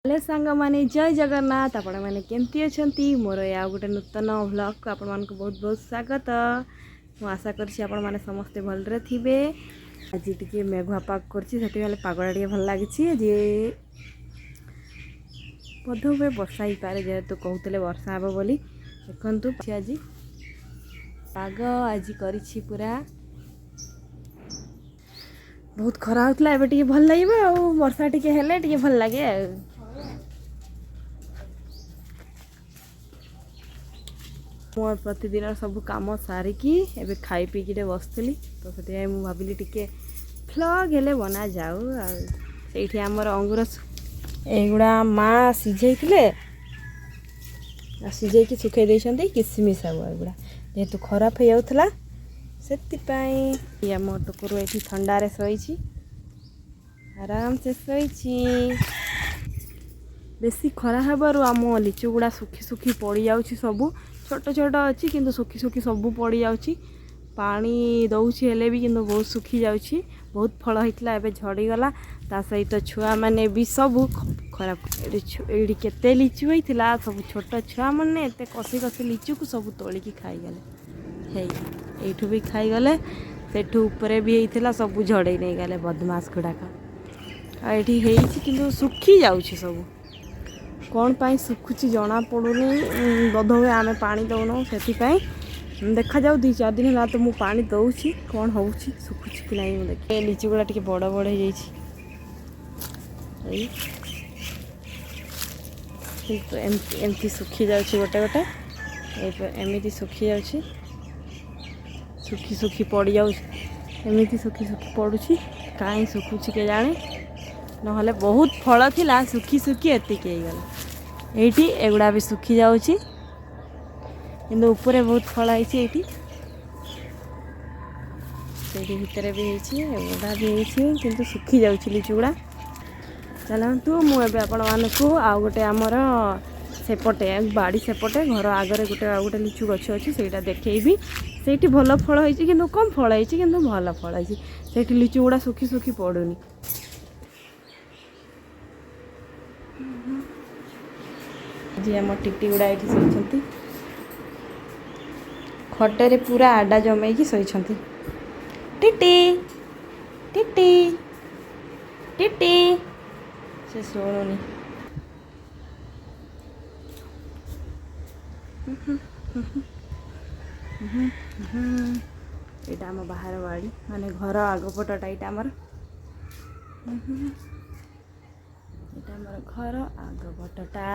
Hello सांग माने जय जगन्नाथ आपण माने केमती अछंती मोर या गोटे नूतन व्लॉग को आपण मान को बहुत बहुत स्वागत। मु आशा करछि आपण माने समस्त भलरे थिबे। आज टिके मेघुआ पाग करछि सेठी वाले पागड़ा टिके भल लागिछि जे बधवे वर्षा ही पारे जेहेतु कहूतले वर्षा हबो बोली देखंतु आज पाग आज करिछि पूरा बहुत खरा होतला एबे टिके भल लागिबो आ वर्षा टिके हेले टिके भल लागे आ मोर प्रतिदिन सब कम सारिकी एबे खाई पीकी बसली तो से भाविली टिके फ्लॉग हेले बना जाऊ से आमर अंगूर एगुड़ा माँ सीझे सीझे सुखे देते किसमिश सब एगुड़ा जेहेतु खराब हो जाऊला से आम टुकुर ये थंडारे शोची आराम से शोची बेसी खरा हबारू आम लिचु गुड़ा सुखी सुखी पड़ जाऊँ सबू छोट छोट अच्छी किंतु सुखी सुखी सबू पड़ जाऊँ पानी दौची हेले भी किंतु बहुत सुखी जाऊँ बहुत फल होता है झड़ीगला ता सहित छुआ मैंने भी सबू खराब ये केते लिचु होता सब छोट छुआ मैंने एत कषि कषि लिचु को सब तोलिकी खाईगले यू भी खाईगले सेठू उपरे भी होता सब झड़े नहीं गले बदमाश गुड़ाक आठी कि सुखी जाऊँ सब कौन पाई सुखुची जना पड़ूनी बध हुए आम पानी दौन से देखा जाऊ 2-4 दिन है तो मु पानी दौची कौन हो सुखुची कि नहीं देखे लिचु गुड़ा टे बड़ बड़ हो एमती सुखी जाऊँ गोटे गोटे एमती सुखी जाऊँ सुखी सुखी पड़ जाऊँ एमती सुखी सुखी पड़ुची कहीं सुखुची के जाने नहले बहुत फल थिला सुखी सुखी एतिक गला ये एगुड़ा भी सुखी जाऊँ किंतु ऊपर बहुत फल है भितर भी एगुड़ा भी किंतु सुखी जाऊँ लिचुगुड़ा चलतु मुझे आपण मानक आउ गोटे आमर सेपटे बाड़ी सेपटे घर आगरे गोटे गोटे लिचु गछ अच्छी से देखी से भल फल होती कि कम फल होती कि भल फल होती से लिचु गुड़ा सुखी सुखी पड़ूनी जी आम टिटी गुड़ा ये शोती खटे पूरा आडा जमे शोती टिटी टिटी टिटी से शुणुनी यहाँ आम बाहर बाड़ी माने घर आगपटा यहाँ आमर घर आगपटा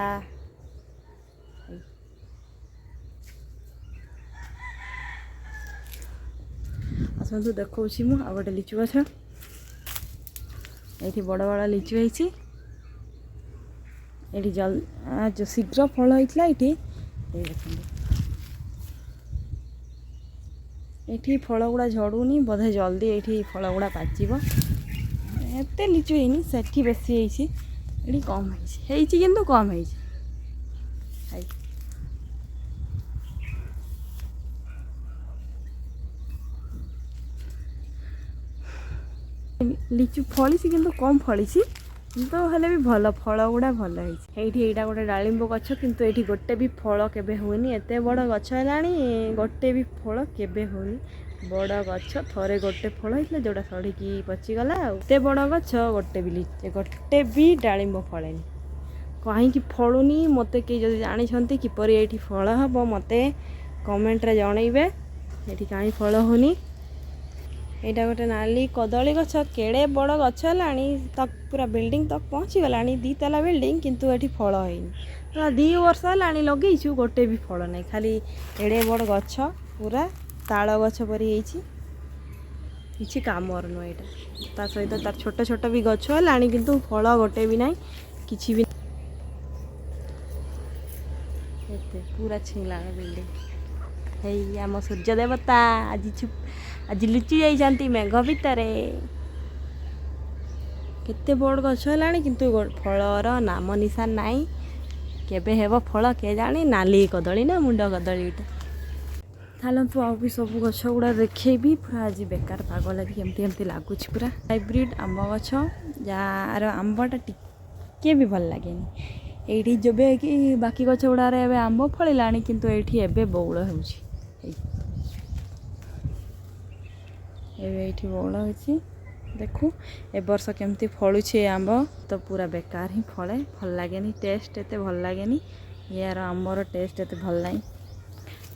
आसतु देखा मु आ गए लिचु गछ ये बड़ बड़ लिचु होती जल जो शीघ्र फल होता ये फल गुड़ा झड़ूनी बोधे जल्दी ये फल गुड़ा पाचिब एत लिचु है सेठी बेसी ये कम है कि कम है लिचु फली कि कम फली तो हेले भी भल फल गुड़ा भल है गोटे डालिंब गछ किंतु ये गोटे भी फल केबे होनी एत बड़ गछ है गोटे भी फल केबे होनी बड़ गछ थरे गोटे फल होता जोड़ा सड़ीकी पचिगला एत बड़ गछ गोटे भी डालिंब फलेनी कहीं फलुनी मत कई जब जानते किपर ये फल हम मत कमेंट जनइबे ये कहीं फल होनी यहाँ गोटे नाली कदली गछ केड़े बड़ गछ है तक पूरा बिल्डिंग तक पहुँची गला 2 ताला बिल्डिंग किंतु ये फल है 2 वर्ष है लगेचु गोटे भी फल नहीं खाली एड़े बड़ गछ पूरा ताल गछ परी किसी कामर नुह यहाँ सहित तार छोट छोट भी गछ है किंतु फल गोटे भी ना किसी भी पूरा छिला बिल्डिंग है आम सूर्य देवता आज लुचि जाती मेघ भितर केते बड़ गछ है किंतु फलर नाम निशान नाई केबे हेब फल के जाने नाली कदली ना मुंड कदली चलतु आ भी सब गछ गुड़ा देखेबी पूरा आज बेकार पाग लगी एमती लगुच पूरा हाइब्रिड आंब गछ जार आंबटा ଟିକେ ବି ଭଲ ଲାଗେନି। ଏଇଠି ଯେବେ କି ବାକି ଗଛ ଗୁଡ଼ାରେ ଏବେ ଆମ୍ବ ଫଳିଲାଣି କିନ୍ତୁ ଏଇଠି ଏବେ ବଉଳ ହେଉଛି। ଏବେ ଏଇଠି ବଉଳ ହେଉଛି। ଦେଖୁ ଏ ବର୍ଷ କେମିତି ଫଳୁଛି ଏ ଆମ୍ବ। ତ ପୁରା ବେକାର ହିଁ ଫଳେ, ଭଲ ଲାଗେନି, ଟେଷ୍ଟ ଏତେ ଭଲ ଲାଗେନି। ୟାର ଆମ୍ବର ଟେଷ୍ଟ ଏତେ ଭଲ ନାହିଁ,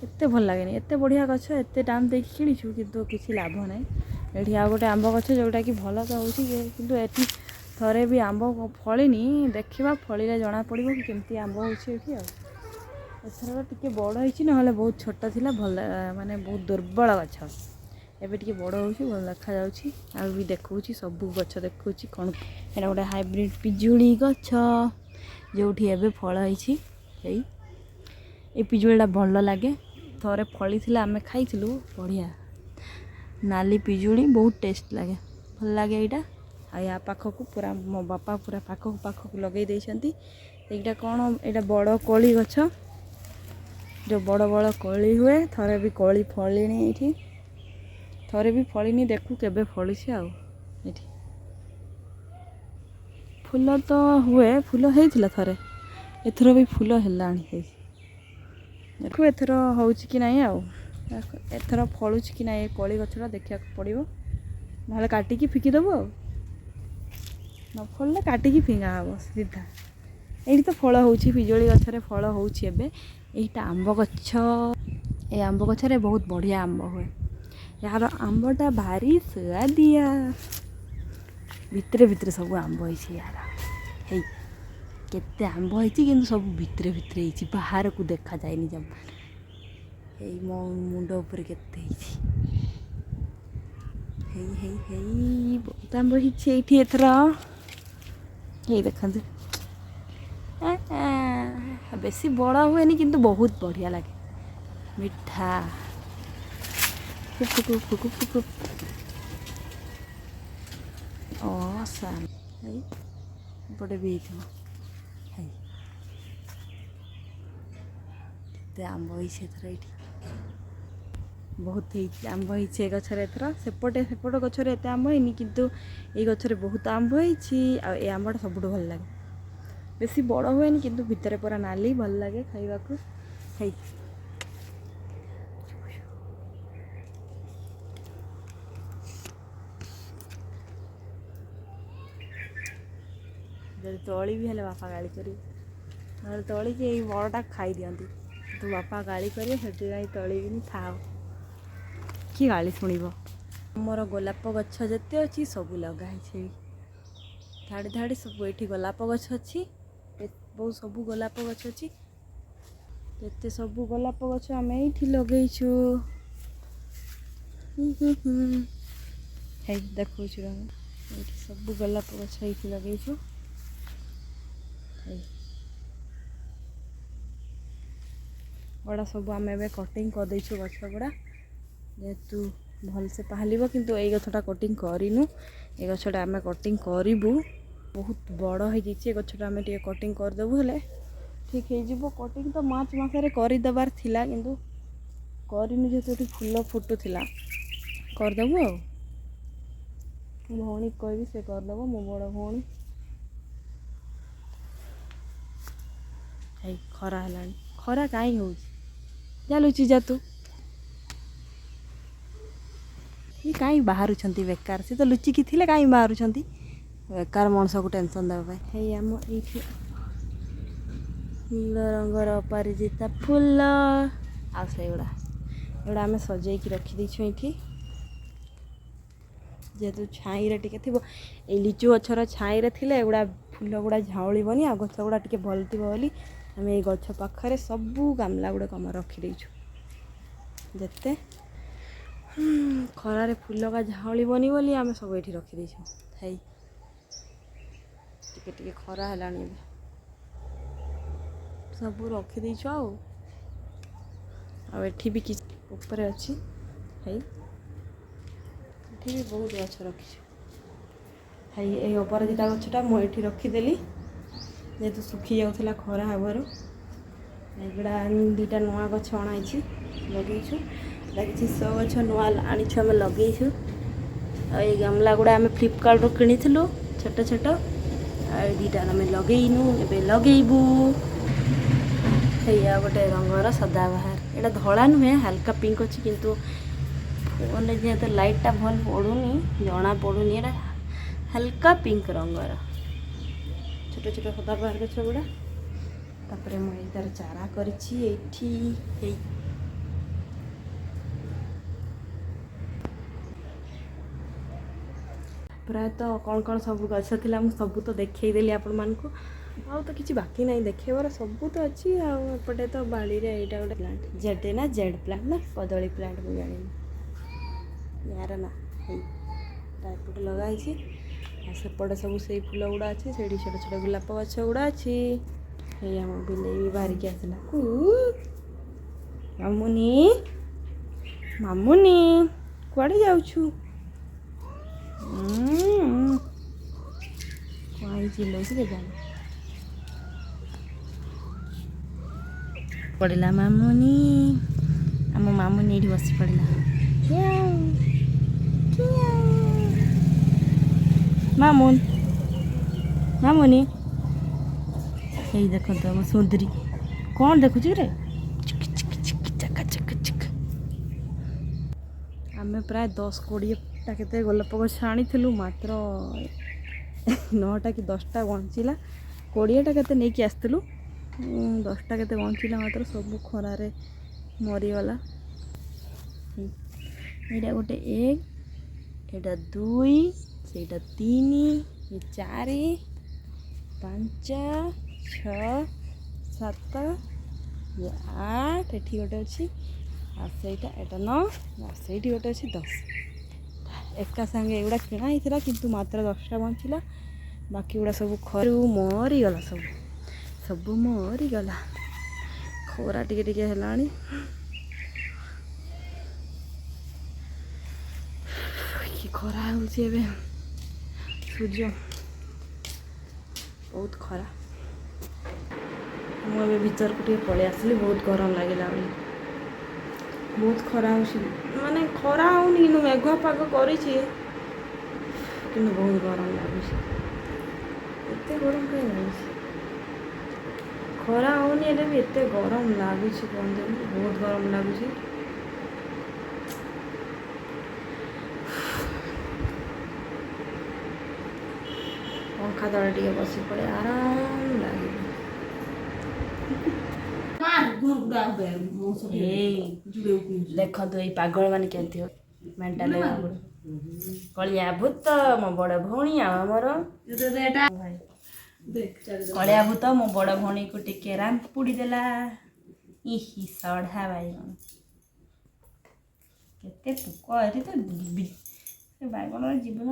ଏତେ ଭଲ ଲାଗେନି। ଏତେ ବଢ଼ିଆ ଗଛ, ଏତେ ଦାମ୍ ଦେଇକି କିଣିଛୁ କିନ୍ତୁ କିଛି ଲାଭ ନାହିଁ। ଏଠି ଆଉ ଗୋଟେ ଆମ୍ବ ଗଛ ଯେଉଁଟାକି ଭଲ ତ ହେଉଛି କିନ୍ତୁ ଏଠି ଥରେ ବି ଆମ୍ବ ଫଳିନି। ଦେଖିବା ଫଳିଲେ ଜଣାପଡ଼ିବ କି କେମିତି ଆମ୍ବ ହେଉଛି ଏଠି। ଆଉ ଏଥର ଟିକେ ବଡ଼ ହେଇଛି, ନହେଲେ ବହୁତ ଛୋଟ ଥିଲା, ଭଲ ମାନେ ବହୁତ ଦୁର୍ବଳ ଗଛ। ଏବେ ଟିକେ ବଡ଼ ହେଉଛି, ଭଲ ଦେଖାଯାଉଛି। ଆଉ ବି ଦେଖାଉଛି, ସବୁ ଗଛ ଦେଖାଉଛି। କ'ଣ ଏଇଟା ଗୋଟେ ହାଇବ୍ରିଡ଼ ପିଜୁଳି ଗଛ ଯେଉଁଠି ଏବେ ଫଳ ହେଇଛି। ଏଇ ପିଜୁଳିଟା ଭଲ ଲାଗେ, ଥରେ ଫଳିଥିଲା ଆମେ ଖାଇଥିଲୁ, ବଢ଼ିଆ ନାଲି ପିଜୁଳି, ବହୁତ ଟେଷ୍ଟ ଲାଗେ, ଭଲ ଲାଗେ ଏଇଟା। ଆଉ ୟା ପାଖକୁ ପୁରା ମୋ ବାପା ପୁରା ପାଖକୁ ଲଗେଇ ଦେଇଛନ୍ତି। ଏଇଟା କ'ଣ, ଏଇଟା ବଡ଼ କୋଳି ଗଛ, ଯେଉଁ ବଡ଼ ବଡ଼ କୋଳି ହୁଏ। ଥରେ ବି କୋଳି ଫଳିନି ଏଇଠି, ଥରେ ବି ଫଳିନି। ଦେଖୁ କେବେ ଫଳୁଛି। ଆଉ ଏଠି ଫୁଲ ତ ହୁଏ, ଫୁଲ ହେଇଥିଲା ଥରେ, ଏଥର ବି ଫୁଲ ହେଲାଣି। ଦେଖୁ ଏଥର ହେଉଛି କି ନାହିଁ, ଆଉ ଏଥର ଫଳୁଛି କି ନାହିଁ ଏ କୋଳି ଗଛଟା ଦେଖିବାକୁ ପଡ଼ିବ, ନହେଲେ କାଟିକି ଫିକିଦେବୁ। ଆଉ ନ ଫଳିଲେ କାଟିକି ଫିଙ୍ଗା ହେବ ସିଧା। ଏଇଠି ତ ଫଳ ହେଉଛି, ପିଜୁଳି ଗଛରେ ଫଳ ହେଉଛି ଏବେ। ଏଇଟା ଆମ୍ବ ଗଛ, ଏ ଆମ୍ବ ଗଛରେ ବହୁତ ବଢ଼ିଆ ଆମ୍ବ ହୁଏ। ଏହାର ଆମ୍ବଟା ଭାରି ସୁଆଦିଆ, ଭିତରେ ସବୁ ଆମ୍ବ ହେଇଛି ୟାର। କେତେ ଆମ୍ବ ହେଇଛି କିନ୍ତୁ ସବୁ ଭିତରେ ହେଇଛି, ବାହାରକୁ ଦେଖାଯାଏନି ଜମା। ଏଇ ମୋ ମୁଣ୍ଡ ଉପରେ କେତେ ହେଇଛି। ବହୁତ ଆମ୍ବ ହେଇଛି ଏଇଠି ଏଥର। ଦେଖନ୍ତୁ, ବେଶୀ ବଡ଼ ହୁଏନି କିନ୍ତୁ ବହୁତ ବଢ଼ିଆ ଲାଗେ, ମିଠା। ଫୁକୁ ଏପଟେ ବି ହେଇଥିବ। କେତେ ଆମ୍ବ ହେଇଛି ଏଥର ଏଇଠି, ବହୁତ ହେଇଛି ଆମ୍ବ ହେଇଛି ଏ ଗଛରେ ଏଥର। ସେପଟ ଗଛରେ ଏତେ ଆମ୍ବ ହେଇନି କିନ୍ତୁ ଏଇ ଗଛରେ ବହୁତ ଆମ୍ବ ହେଇଛି। ଆଉ ଏ ଆମ୍ବଟା ସବୁଠୁ ଭଲ ଲାଗେ, ବେଶୀ ବଡ଼ ହୁଏନି କିନ୍ତୁ ଭିତରେ ପୁରା ନାଲି, ଭଲ ଲାଗେ ଖାଇବାକୁ। ଯଦି ତୋଳିବି ହେଲେ ବାପା ଗାଳି କରିବେ, ନହେଲେ ତୋଳିକି ଏଇ ବଡ଼ଟା ଖାଇଦିଅନ୍ତି। ତୁ ବାପା ଗାଳି କରିବେ, ସେଥିପାଇଁ ତୋଳିବିନି, ଥାଉ, କି ଗାଳି ଶୁଣିବ। ଆମର ଗୋଲାପ ଗଛ ଯେତେ ଅଛି ସବୁ ଲଗା ହେଇଛି, ଧାଡ଼ି ସବୁ। ଏଇଠି ଗୋଲାପ ଗଛ ଅଛି, ସବୁ ଗୋଲାପ ଗଛ ଅଛି। ଯେତେ ସବୁ ଗୋଲାପ ଗଛ ଆମେ ଏଇଠି ଲଗେଇଛୁ। ଦେଖାଉଛି, ଏଇଠି ସବୁ ଗୋଲାପ ଗଛ ଏଇଠି ଲଗେଇଛୁ। ଗୁଡ଼ା ସବୁ ଆମେ ଏବେ କଟିଂ କରିଦେଇଛୁ ଗଛ ଗୁଡ଼ା, ଯେହେତୁ ଭଲସେ ପାହାଲିବ। କିନ୍ତୁ ଏଇ ଗଛଟା କଟିଂ କରିନୁ, ଏ ଗଛଟା ଆମେ କଟିଂ କରିବୁ। ବହୁତ ବଡ଼ ହେଇଯାଇଛି ଏ ଗଛଟା, ଆମେ ଟିକେ କଟିଂ କରିଦେବୁ, ହେଲେ ଠିକ୍ ହେଇଯିବ। କଟିଂ ତ ମାର୍ଚ୍ଚ ମାସରେ କରିଦେବାର ଥିଲା କିନ୍ତୁ କରିନୁ, ଯେହେତୁ ଏଠି ଫୁଲ ଫୁଟୁଥିଲା। କରିଦେବୁ ଆଉ, ମୋ ଭଉଣୀକୁ କହିବି, ସେ କରିଦେବ, ମୋ ବଡ଼ ଭଉଣୀ। ଖରା ହେଲାଣି, ଖରା କାହିଁ ହେଉଛି? ଯା ଲୁଚି ଯା ତୁ, କାହିଁ ବାହାରୁଛନ୍ତି ବେକାର? ସେ ତ ଲୁଚିକି ଥିଲେ କାହିଁ ବାହାରୁଛନ୍ତି ବେକାର, ମଣିଷକୁ ଟେନସନ୍ ଦେବା ପାଇଁ। ଆମ ଏଇଠି ନୀଳ ରଙ୍ଗର ଅପରାଜିତା ଫୁଲ, ଆଉ ଏଗୁଡ଼ା ଆମେ ସଜେଇକି ରଖିଦେଇଛୁ ଏଇଠି, ଯେହେତୁ ଛାଇରେ ଟିକେ ଥିବ। ଏଇ ଲିଚୁ ଗଛର ଛାଇରେ ଥିଲେ ଏଗୁଡ଼ା ଫୁଲ ଗୁଡ଼ା ଝାଉଳିବନି, ଆଉ ଗଛ ଗୁଡ଼ା ଟିକେ ଭଲ ଥିବ ବୋଲି ଆମେ ଏଇ ଗଛ ପାଖରେ ସବୁ ଗାମଲା ଗୁଡ଼ାକ ଆମେ ରଖିଦେଇଛୁ। ଯେତେ ଖରାରେ ଫୁଲ ଗା ଝାଉଳିବନି ବୋଲି ଆମେ ସବୁ ଏଇଠି ରଖିଦେଇଛୁ। ଟିକେ ଖରା ହେଲାଣି, ଏବେ ସବୁ ରଖିଦେଇଛୁ। ଆଉ ଏଠି ବି କିଛି ଉପରେ ଅଛି, ଏଠି ବି ବହୁତ ଗଛ ରଖିଛୁ। ଏଇ ଅପରାଜିତା ଗଛଟା ମୁଁ ଏଇଠି ରଖିଦେଲି, ଯେହେତୁ ଶୁଖି ଯାଉଥିଲା ଖରା ହେବାରୁ। ଏଗୁଡ଼ା ଦୁଇଟା ନୂଆ ଗଛ ଅଣାଇଛି, ଲଗେଇଛୁ। କିଛି ଶୋ ଗଛ ନୂଆ ଆଣିଛୁ, ଆମେ ଲଗେଇଛୁ। ଆଉ ଏଇ ଗାମଲା ଗୁଡ଼ା ଆମେ ଫ୍ଲିପକାର୍ଟରୁ କିଣିଥିଲୁ, ଛୋଟ ଛୋଟ। दीटा आम लगेनु ए लगेबू या गोटे रंगर सदाबाहार एटा धड़ा नुहे हल्का पिंक अच्छी किंतु फोन जेहेतु लाइटा भल पड़ूनी जना पड़ूनी एटा हल्का पिंक रंगर छोट छोट सदाबाहार गछ गुड़ा तापर मुझे तार चारा करी प्रायतः कौन कौन सब गछ थी सब तो देखदेली आपण मानक आउ तो किसी बाकी नहीं देखेबार सब तो अच्छी आपटे तो बाड़ी रे एटा गोटे प्लांट जेड ना जेड प्लांट ना कदली प्लांट को जानी यार ना एपटे लगाई सेपटे सब से फूल गुड़ा अच्छी से छोट छोट गोलाप गछ गुड़ा अच्छी आम बिले भी बाहरिक आसला मामुनी मामुनी कुआड़े जाऊछु पड़ला मामुनी आम मामुनी ये बस पड़ला मामुन मामुनी यही देख तो आम सुंदरी कौन देखुच रे आम प्राय 10-20टा के गोलाप गछ आनी मात्र 9टा कि 10टा बंचला 20टा के नहीं कि आसलु 10टा के बंचला मात्र सब खरारे मरीगला यहाँ गोटे 1 एटा 2 सेटा 3 ये 4 5 6 7 ये 8 एठी गोटे अच्छी आ सेटा एटा 9 आ सेठी गोटे अच्छी 10 एका सांगे एगुड़ा किणा होता किंतु मात्र 10टा बंचला बाकी गुड़ा सब खरू मरीगला सब मरीगला खरा टिके है कि खरा हो सूर्य बहुत खरा मुझे भीतर को पलि आसली बहुत गरम लगे बहुत खरा माने खरा होनी कि मेघुआ पाग कर बहुत गरम लगुच गरम कहीं लगुच खरा होनी भी एत गरम लगुच बहुत गरम लगुच पंखा तले टे बस पड़े आराम लगे देख तो ये पागल मान के मेंटाल कलिया भूत मो बड़ भौणी आमर कलिया भूत मो बड़ भौणी को टिके रामपुड़ी देला इही सढ़ा बैगण केते पुक एठी तो बैगण जीवन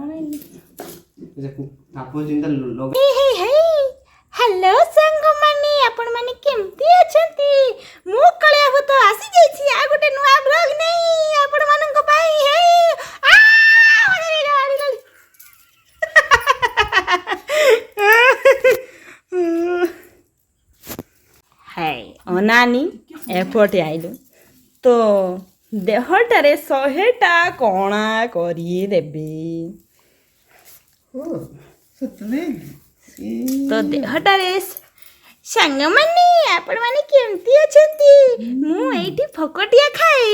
हेलो संग माने आपण माने केमती अछंती मु कलिया भूत आसी जाईछि आ गोटे नुआ ब्लॉग नहीं आपण मानन को पाई हे आ गाड़ी लाली हाय अनानी एपटे आइलो तो देहटारे 100टा कणा करी देबे ओ सतने तो देहटारे सांग माने आपण माने केमती अछंती मु एठी फकटिया खाई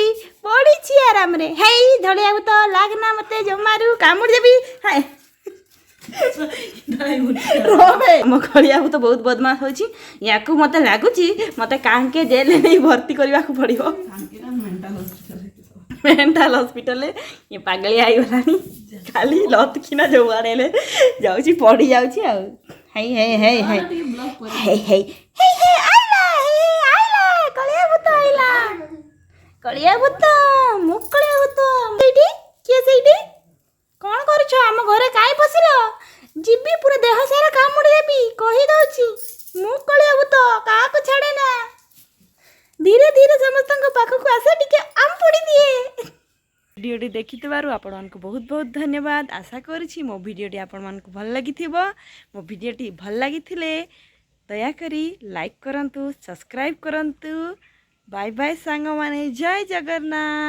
पड़ी छी आराम रे हेई धड़िया तो लागना मते जमारू कामुड़ देबी हाय रोबे मो खलिया तो बहुत बदमाश होची याकू मते लागुची मते कांके जेल नहीं भर्ती करबा को पड़िबो मेंटल हॉस्पिटल ये पागली आई गलानी खाली लत किना जो आड़े जाउची पड़ी जाउची आ हाय हाय हाय हाय हाय हाय हाय आइला कलिया भूत आइला कलिया भूत मु कलिया भूत सेठी के सेठी कौन करछ हम घरे काई पसिलो जिबी पूरा देह सारा कामुड़ी देबी कहि दउची मु कलिया भूत का को छाड़े ना धीरे धीरे समस्त पाख को आसे टिके आम पड़ी दिए भिडियोटी देखिथिबारु आपण मानक बहुत बहुत धन्यवाद आशा करिछि मो भिडियोटी आपण मानक भल लागिथिबो मो भिडियोटी भल लागिथिले दया करी लाइक करंतु सब्सक्राइब करंतु बाय बाय सांग माने जय जगन्नाथ।